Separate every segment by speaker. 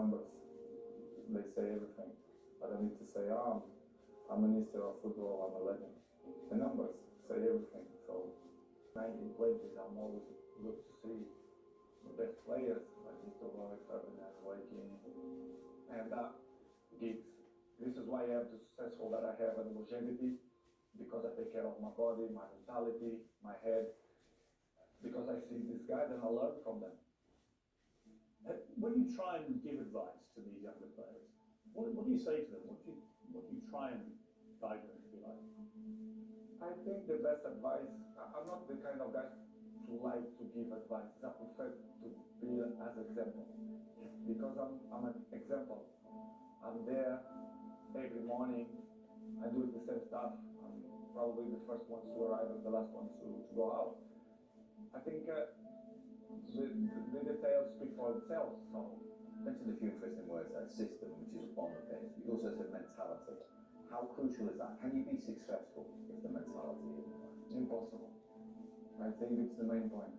Speaker 1: numbers. They say everything. I don't need to say, I'm a minister of football, I'm a legend. The numbers say everything. So 1920s, I'm always good to see the best players like Nitola, Ferdinand, Joaquin, and Giggs. This is why I am successful, that I have a longevity, because I take care of my body, my mentality, my head, because I see these guys and I learn from them.
Speaker 2: When you try and give advice to these younger players, what do you say to them? What do you try and guide them, if you like?
Speaker 1: I think the best advice, I'm not the kind of guy to like to give advice. I prefer to be as example, because I'm an example. I'm there every morning. I do the same stuff. I'm probably the first ones to arrive and the last ones to go out. I think the details speak for themselves. So
Speaker 3: You mentioned a few interesting words there: system, which is on the pitch. You also said mentality. How crucial is that? Can you be successful if the mentality isn't right?
Speaker 1: impossible. I think it's the main point.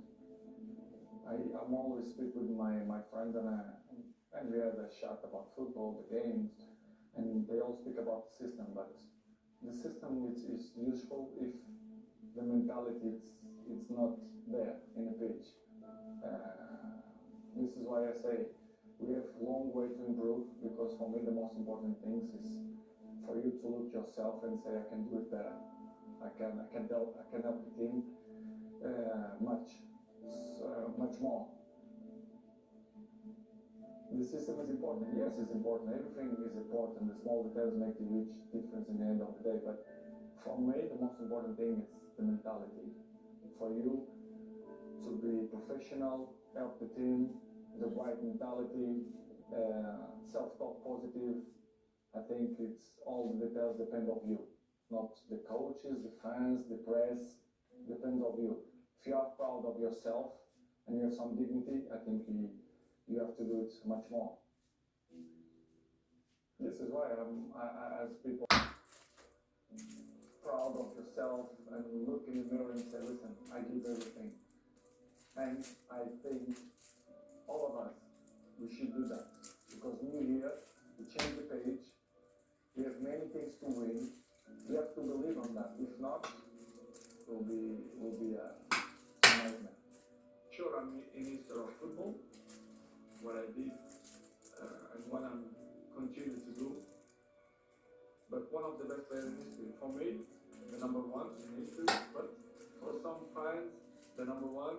Speaker 1: I'm always speak with my friends and we have a chat about football, the games, and they all speak about the system, but the system is useful if the mentality it's not there in the pitch. This is why I say we have a long way to improve, because for me the most important things is for you to look yourself and say, I can do it better. I can help the team much more. The system is important. Yes, it's important. Everything is important. The small details make a huge difference in the end of the day. But for me, the most important thing is the mentality. For you to be professional, help the team, the right mentality, self-talk positive. I think it's all the details depend of you, not the coaches, the fans, the press. Depends of you. If you are proud of yourself and you have some dignity, I think you have to do it much more. This is why I as people proud of yourself and look in the mirror and say, listen, I give everything. And I think all of us, we should do that, because new year, we change the page. We have many things to win. We have to believe on that. If not, it will be a nightmare. Sure, I'm minister of football, what I did and what I'm continuing to do. But one of the best players in history. For me, the number one in history. But for some fans, the number one.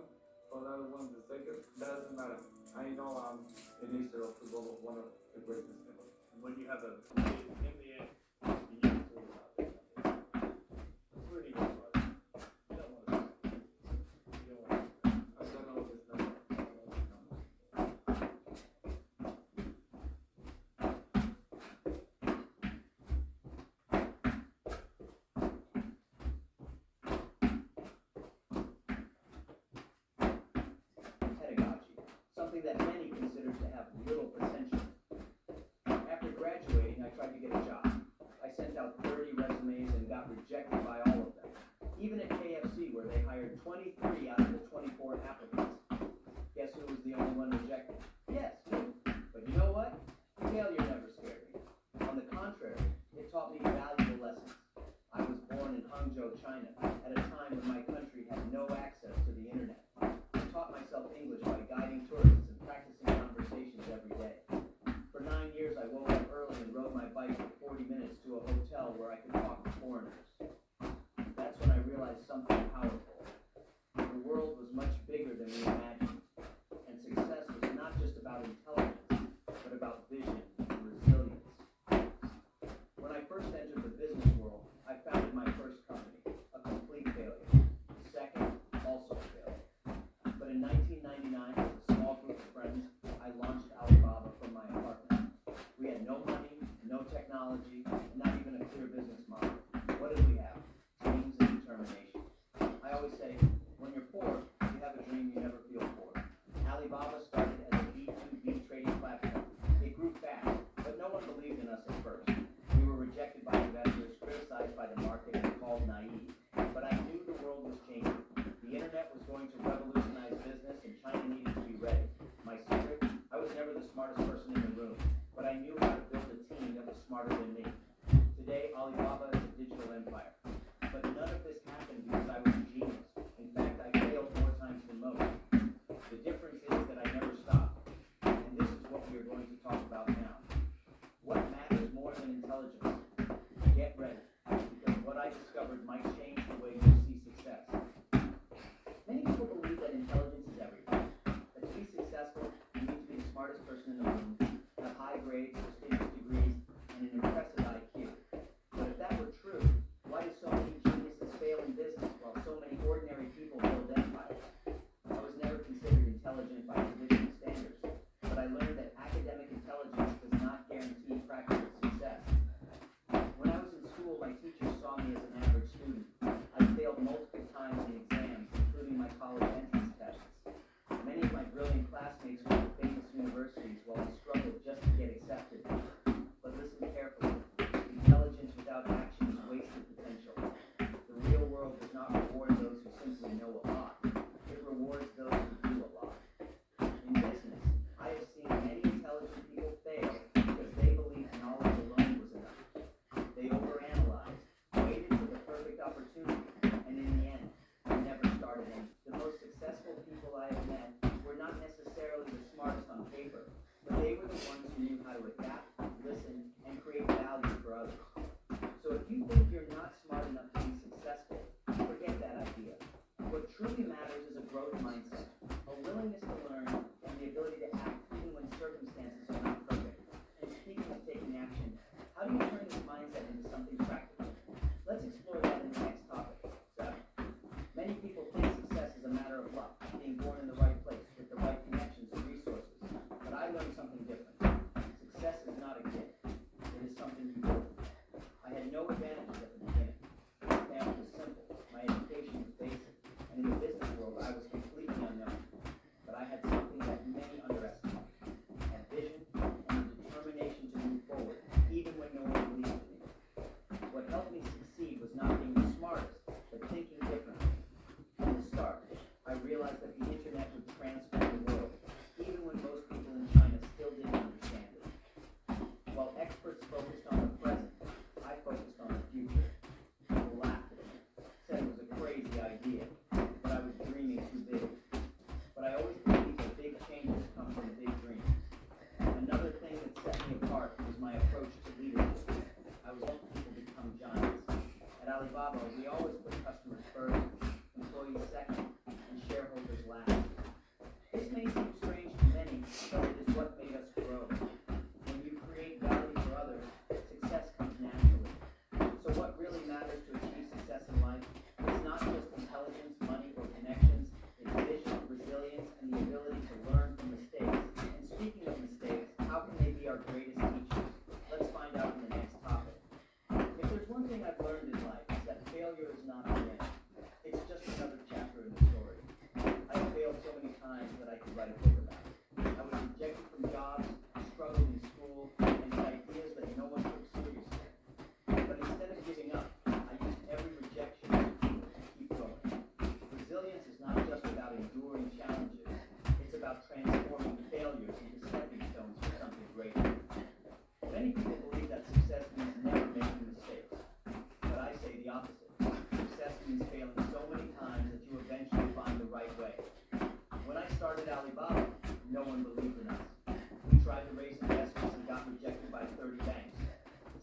Speaker 1: For the other ones, the second. Doesn't matter. I know I'm a minister of football, one of the greatest ever.
Speaker 2: When you have a kid in the end, you need to talk about this. It's really good, right? You don't want to. You don't want to.
Speaker 1: I don't know this number.
Speaker 4: Pedagogy, something that many consider to have little potential. After graduating, I tried to get a job. I sent out 30 resumes and got rejected by all of them. Even at KFC, where they hired 23 out of the 24 applicants. Guess who was the only one rejected? Yes, me. But you know what? Failure never scared me. On the contrary, it taught me valuable lessons. I was born in Hangzhou, China, at a time when my country had no access to the internet. I taught myself English by guiding tourists and practicing conversations every day. For 9 years, I woke up early and rode my bike for 40 minutes to a hotel where I could talk to foreigners. That's when I realized something powerful. The world was much bigger than we imagined, and success was not just about intelligence, but about vision and resilience. When I first entered the business world, I founded my first company, a complete failure. The second, also a failure. But in 1999, with a small group of friends, I launched Alibaba from my apartment. We had no money, no technology, and not even a clear business model. What did we have? Dreams and determination. I always say, when you're poor, you have a dream, you never feel poor. Alibaba started as a B2B trading platform. It grew fast, but no one believed in us at first. We were rejected by investors, criticized by the market, and called naive. But I knew the world was changing. The internet was going to revolutionize business, and China needed to be ready. My secret? I was never the smartest person in the room. room, but I knew how to build a team that was smarter than me. Today, Alibaba is a digital empire. But none of this happened because I was a genius. In fact, I failed more times than most. The difference is that I never stopped. And this is what we are going to talk about now. What matters more than intelligence? Get ready, because what I discovered might change the way you see success. Many people believe that intelligence is everything. That to be successful, you need to be the smartest person in the room, have high grades, prestigious degrees, and an impressive IQ. But if that were true, why do so many geniuses fail in business while so many ordinary people build empires? I was never considered intelligent by traditional standards, but I learned that academic intelligence does not guarantee practical success. When I was in school, my teachers saw me as an average student. I failed multiple times in exams, including my college entrance tests. Many of my brilliant classmates went to famous universities while I struggled just to get accepted. But listen carefully. Intelligence without action is wasted potential. The real world does not reward those who simply know a lot. It rewards those who do a lot. In business, I have seen many intelligent people fail because they believed knowledge alone was enough. They overanalyzed, waited for the perfect opportunity, and in the end, never started any. The most successful people I have met were not necessarily the smartest on paper, but they were the ones who knew how to adapt, listen, and create value for others. So if you think you're not smart enough to be successful, forget that idea. What truly matters is a growth mindset, a willingness to learn, and the ability to act even when circumstances are not perfect. And speaking of taking action, how do you turn this mindset into something practical? Let's explore that in the next topic. 7. Many people think success is a matter of luck, being born in the right place with the right connections and resources. But I learned something different. Success is not a gift. It is something you build. I had no advantages at the beginning. My family was simple, my education was basic, and in the business world I was completely unknown. But I had something that many underestimate. A vision and the determination to move forward, even when no one believed in me. What helped me succeed was not being the smartest, but thinking differently. From the start, I realized that the internet would transform the world, even when most people in China still didn't understand it. While experts focused on the present, I focused on the future. People laughed at me, said it was a crazy idea, that I was dreaming too big. But I always believed that big changes come from big dreams. Another thing that set me apart was my approach to leadership. I was helping people become giants. At Alibaba, we always put customers first, employees second, and shareholders last. This may seem strange to many, but it is what made us grow. When you create value for others, success comes naturally. So what really matters to achieve success in life? It's not just intelligence, money, or connections. It's vision, resilience, and the ability to learn from mistakes. And speaking of mistakes, how can they be our greatest teachers? Let's find out in the next topic. If there's one thing I've learned in life, it's that failure is not the end. It's just another chapter in the story. I have failed so many times that I could write a book about it. I was rejected from jobs, struggled in school, and had ideas that no one took seriously. But instead of giving up, I used every rejection as fuel to keep going. Resilience is not just about enduring challenges. It's about transforming failures into stepping stones for something greater. Many people believe that success means never making mistakes. But I say the opposite. Success means failing so many times that you eventually find the right way. When I started Alibaba, no one believed in us. We tried to raise investments and got rejected by 30 banks.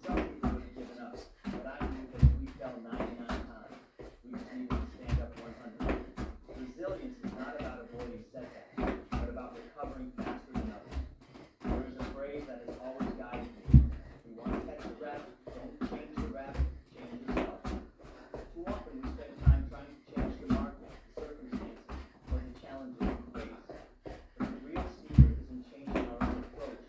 Speaker 4: Some people would have given up, but I knew that if we fell 99 times, we just needed to stand up 100. Resilience is not about avoiding setbacks, but about recovering faster than others. There is a phrase that has always guided me. If you want to catch the rabbit, don't change the rabbit, change yourself. Too often we spend time trying to change the market, the circumstances, or the challenges we face. But the real secret is in changing our own approach.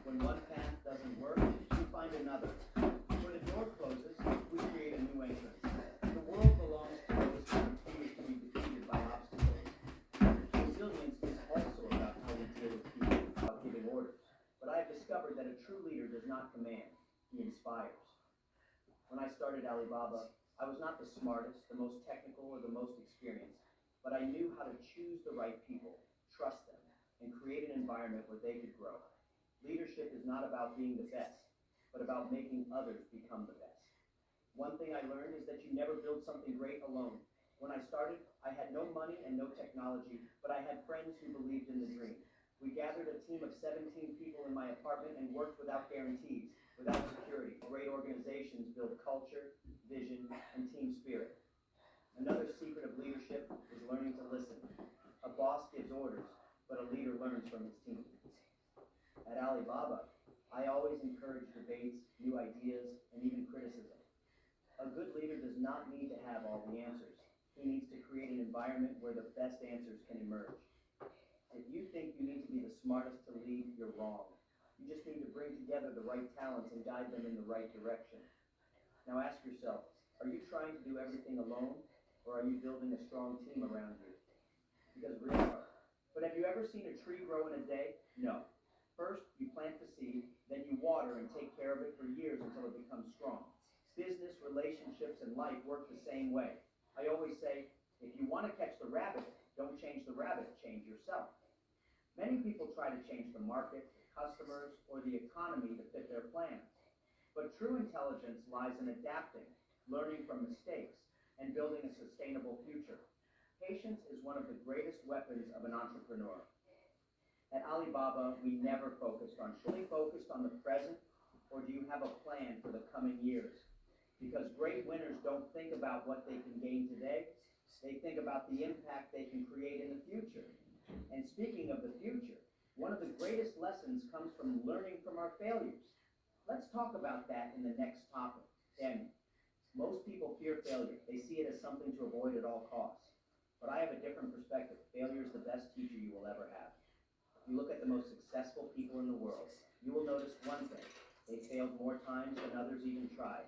Speaker 4: When one path doesn't work, we find another. When a door closes, we create a new entrance. The world belongs to those who refuse to be defeated by obstacles. Resilience is also about how we deal with people without giving orders. But I have discovered that a true leader does not command, he inspires. When I started Alibaba, I was not the smartest, the most technical, or the most experienced, but I knew how to choose the right people, trust them, and create an environment where they could grow. Leadership is not about being the best, but about making others become the best. One thing I learned is that you never build something great alone. When I started, I had no money and no technology, but I had friends who believed in the dream. We gathered a team of 17 people in my apartment and worked without guarantees, without security. Great organizations build culture, vision, and team spirit. Another secret of leadership is learning to listen. A boss gives orders, but a leader learns from his team. At Alibaba, I always encourage debates, new ideas, and even criticism. A good leader does not need to have all the answers. He needs to create an environment where the best answers can emerge. If you think you need to be the smartest to lead, you're wrong. You just need to bring together the right talents and guide them in the right direction. Now ask yourself, are you trying to do everything alone, or are you building a strong team around you? Because we are. But have you ever seen a tree grow in a day? No. First, you plant the seed, then you water and take care of it for years until it becomes strong. Business, relationships, and life work the same way. I always say, if you want to catch the rabbit, don't change the rabbit, change yourself. Many people try to change the market, customers, or the economy to fit their plans. But true intelligence lies in adapting, learning from mistakes, and building a sustainable future. Patience is one of the greatest weapons of an entrepreneur. At Alibaba, we never focused on the present, or do you have a plan for the coming years? Because great winners don't think about what they can gain today, they think about the impact they can create in the future. And speaking of the future, one of the greatest lessons comes from learning from our failures. Let's talk about that in the next topic. And most people fear failure. They see it as something to avoid at all costs. But I have a different perspective. Failure is the best teacher you will ever have. If you look at the most successful people in the world, you will notice one thing. They failed more times than others even tried.